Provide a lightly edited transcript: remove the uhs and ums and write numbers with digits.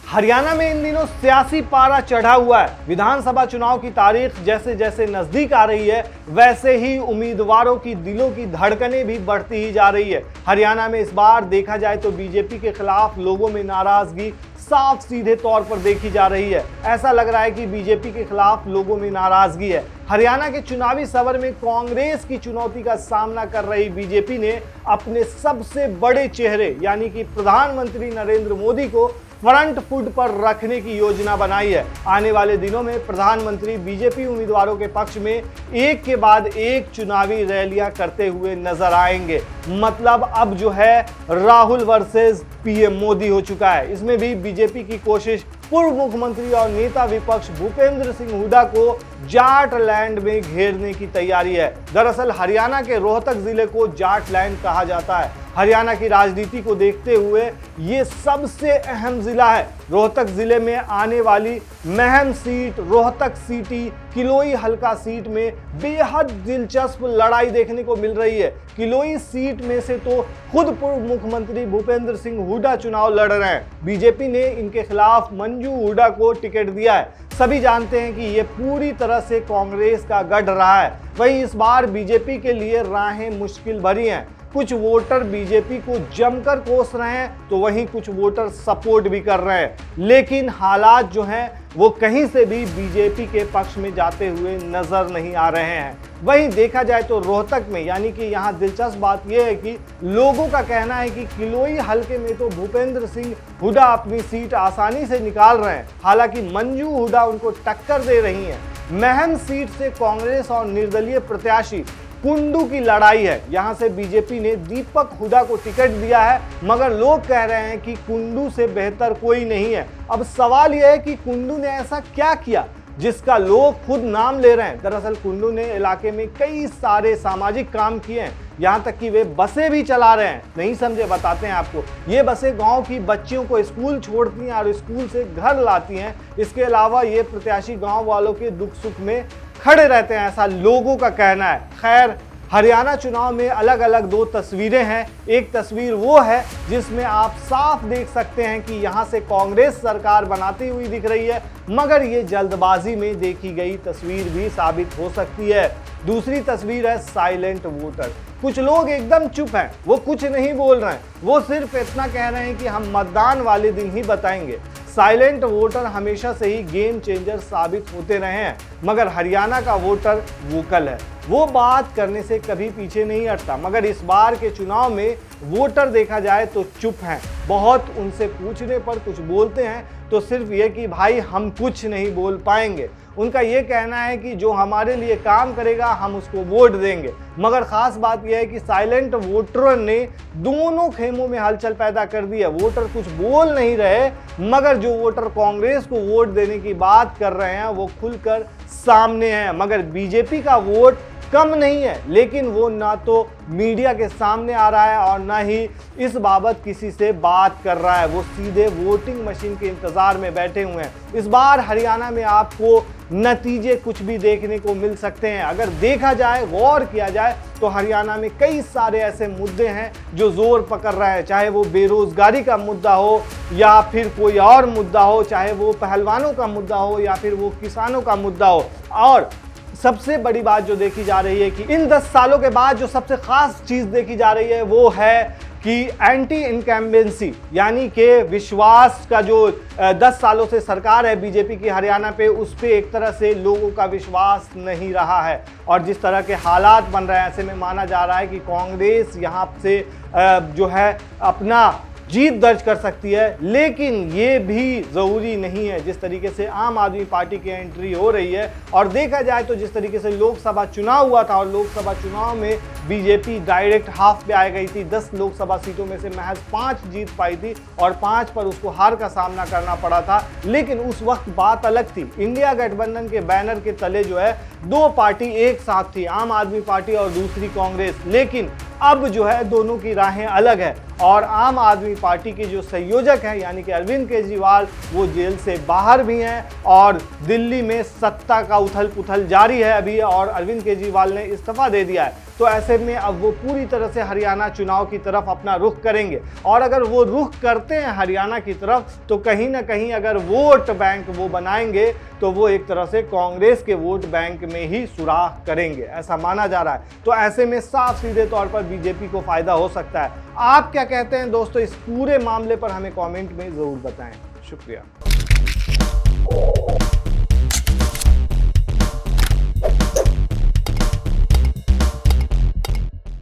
हरियाणा में इन दिनों सियासी पारा चढ़ा हुआ है। विधानसभा चुनाव की तारीख जैसे जैसे नजदीक आ रही है, वैसे ही उम्मीदवारों की दिलों की धड़कनें भी बढ़ती ही जा रही है। हरियाणा में इस बार देखा जाए तो बीजेपी के खिलाफ लोगों में नाराजगी साफ सीधे तौर पर देखी जा रही है। ऐसा लग रहा है कि बीजेपी के खिलाफ लोगों में नाराजगी है। हरियाणा के चुनावी सवर में कांग्रेस की चुनौती का सामना कर रही बीजेपी ने अपने सबसे बड़े चेहरे यानी कि प्रधानमंत्री नरेंद्र मोदी को फ्रंट फुट पर रखने की योजना बनाई है। आने वाले दिनों में प्रधानमंत्री बीजेपी उम्मीदवारों के पक्ष में एक के बाद एक चुनावी रैलियां करते हुए नजर आएंगे। मतलब अब जो है राहुल वर्सेस पीएम मोदी हो चुका है। इसमें भी बीजेपी की कोशिश पूर्व मुख्यमंत्री और नेता विपक्ष भूपेंद्र सिंह हुड्डा को जाट लैंड में घेरने की तैयारी है। दरअसल हरियाणा के रोहतक जिले को जाट लैंड कहा जाता है। हरियाणा की राजनीति को देखते हुए ये सबसे अहम जिला है। रोहतक जिले में आने वाली महम सीट, रोहतक सिटी, किलोई हल्का सीट में बेहद दिलचस्प लड़ाई देखने को मिल रही है। किलोई सीट में से तो खुद पूर्व मुख्यमंत्री भूपेंद्र सिंह हुड्डा चुनाव लड़ रहे हैं। बीजेपी ने इनके खिलाफ मंजू हुड्डा को टिकट दिया है। सभी जानते हैं कि ये पूरी तरह से कांग्रेस का गढ़ रहा है। वहीं इस बार बीजेपी के लिए राहें मुश्किल भरी हैं। कुछ वोटर बीजेपी को जमकर कोस रहे हैं तो वहीं कुछ वोटर सपोर्ट भी कर रहे हैं, लेकिन हालात जो हैं वो कहीं से भी बीजेपी के पक्ष में जाते हुए नजर नहीं आ रहे हैं। वहीं देखा जाए तो रोहतक में यानी कि यहाँ दिलचस्प बात यह है कि लोगों का कहना है कि किलोई हल्के में तो भूपेंद्र सिंह हुड्डा अपनी सीट आसानी से निकाल रहे हैं, हालांकि मंजू हुड्डा उनको टक्कर दे रही हैं। महम सीट से कांग्रेस और निर्दलीय प्रत्याशी कुंडू की लड़ाई है। यहां से बीजेपी ने दीपक हुड्डा को टिकट दिया है, मगर लोग कह रहे हैं कि कुंडू से बेहतर कोई नहीं है। अब सवाल यह है कि कुंडू ने ऐसा क्या किया जिसका लोग खुद नाम ले रहे हैं। दरअसल कुंडू ने इलाके में कई सारे सामाजिक काम किए हैं, यहाँ तक कि वे बसें भी चला रहे हैं। नहीं समझे, बताते हैं आपको। ये बसें गांव की बच्चियों को स्कूल छोड़ती हैं और स्कूल से घर लाती हैं। इसके अलावा ये प्रत्याशी गांव वालों के दुख सुख में खड़े रहते हैं, ऐसा लोगों का कहना है। खैर, हरियाणा चुनाव में अलग अलग दो तस्वीरें हैं। एक तस्वीर वो है जिसमें आप साफ देख सकते हैं कि यहाँ से कांग्रेस सरकार बनाती हुई दिख रही है, मगर ये जल्दबाजी में देखी गई तस्वीर भी साबित हो सकती है। दूसरी तस्वीर है साइलेंट वोटर। कुछ लोग एकदम चुप हैं, वो कुछ नहीं बोल रहे हैं, वो सिर्फ इतना कह रहे हैं कि हम मतदान वाले दिन ही बताएंगे। साइलेंट वोटर हमेशा से ही गेम चेंजर साबित होते रहे हैं, मगर हरियाणा का वोटर वोकल है। वो बात करने से कभी पीछे नहीं हटता, मगर इस बार के चुनाव में वोटर देखा जाए तो चुप हैं। बहुत उनसे पूछने पर कुछ बोलते हैं तो सिर्फ ये कि भाई हम कुछ नहीं बोल पाएंगे। उनका ये कहना है कि जो हमारे लिए काम करेगा हम उसको वोट देंगे। मगर खास बात यह है कि साइलेंट वोटरों ने दोनों खेमों में हलचल पैदा कर दी है। वोटर कुछ बोल नहीं रहे, मगर जो वोटर कांग्रेस को वोट देने की बात कर रहे हैं वो खुलकर सामने हैं। मगर बीजेपी का वोट कम नहीं है, लेकिन वो ना तो मीडिया के सामने आ रहा है और ना ही इस बाबत किसी से बात कर रहा है। वो सीधे वोटिंग मशीन के इंतजार में बैठे हुए हैं। इस बार हरियाणा में आपको नतीजे कुछ भी देखने को मिल सकते हैं। अगर देखा जाए, गौर किया जाए तो हरियाणा में कई सारे ऐसे मुद्दे हैं जो जोर पकड़ रहे हैं, चाहे वो बेरोजगारी का मुद्दा हो या फिर कोई और मुद्दा हो, चाहे वो पहलवानों का मुद्दा हो या फिर वो किसानों का मुद्दा हो। और सबसे बड़ी बात जो देखी जा रही है कि इन 10 सालों के बाद जो सबसे खास चीज देखी जा रही है वो है कि एंटी इनकम्बेंसी यानी कि विश्वास का जो 10 सालों से सरकार है बीजेपी की हरियाणा पे, उस पे एक तरह से लोगों का विश्वास नहीं रहा है। और जिस तरह के हालात बन रहे हैं, ऐसे में माना जा रहा है कि कांग्रेस यहाँ से जो है अपना जीत दर्ज कर सकती है। लेकिन ये भी ज़रूरी नहीं है। जिस तरीके से आम आदमी पार्टी की एंट्री हो रही है और देखा जाए तो जिस तरीके से लोकसभा चुनाव हुआ था और लोकसभा चुनाव में बीजेपी डायरेक्ट हाफ पे आ गई थी। 10 लोकसभा सीटों में से महज 5 जीत पाई थी और 5 पर उसको हार का सामना करना पड़ा था। लेकिन उस वक्त बात अलग थी। इंडिया गठबंधन के बैनर के तले जो है दो पार्टी एक साथ थी, आम आदमी पार्टी और दूसरी कांग्रेस। लेकिन अब जो है दोनों की राहें अलग है और आम आदमी पार्टी के जो संयोजक हैं यानी कि अरविंद केजरीवाल, वो जेल से बाहर भी हैं और दिल्ली में सत्ता का उथल पुथल जारी है अभी, और अरविंद केजरीवाल ने इस्तीफा दे दिया है। तो ऐसे में अब वो पूरी तरह से हरियाणा चुनाव की तरफ अपना रुख करेंगे। और अगर वो रुख करते हैं हरियाणा की तरफ तो कहीं ना कहीं अगर वोट बैंक वो बनाएंगे तो वो एक तरह से कांग्रेस के वोट बैंक में ही सुराख करेंगे, ऐसा माना जा रहा है। तो ऐसे में साफ सीधे तौर पर बीजेपी को फायदा हो सकता है। आप क्या कहते हैं दोस्तों, इस पूरे मामले पर हमें कमेंट में जरूर बताएं। शुक्रिया।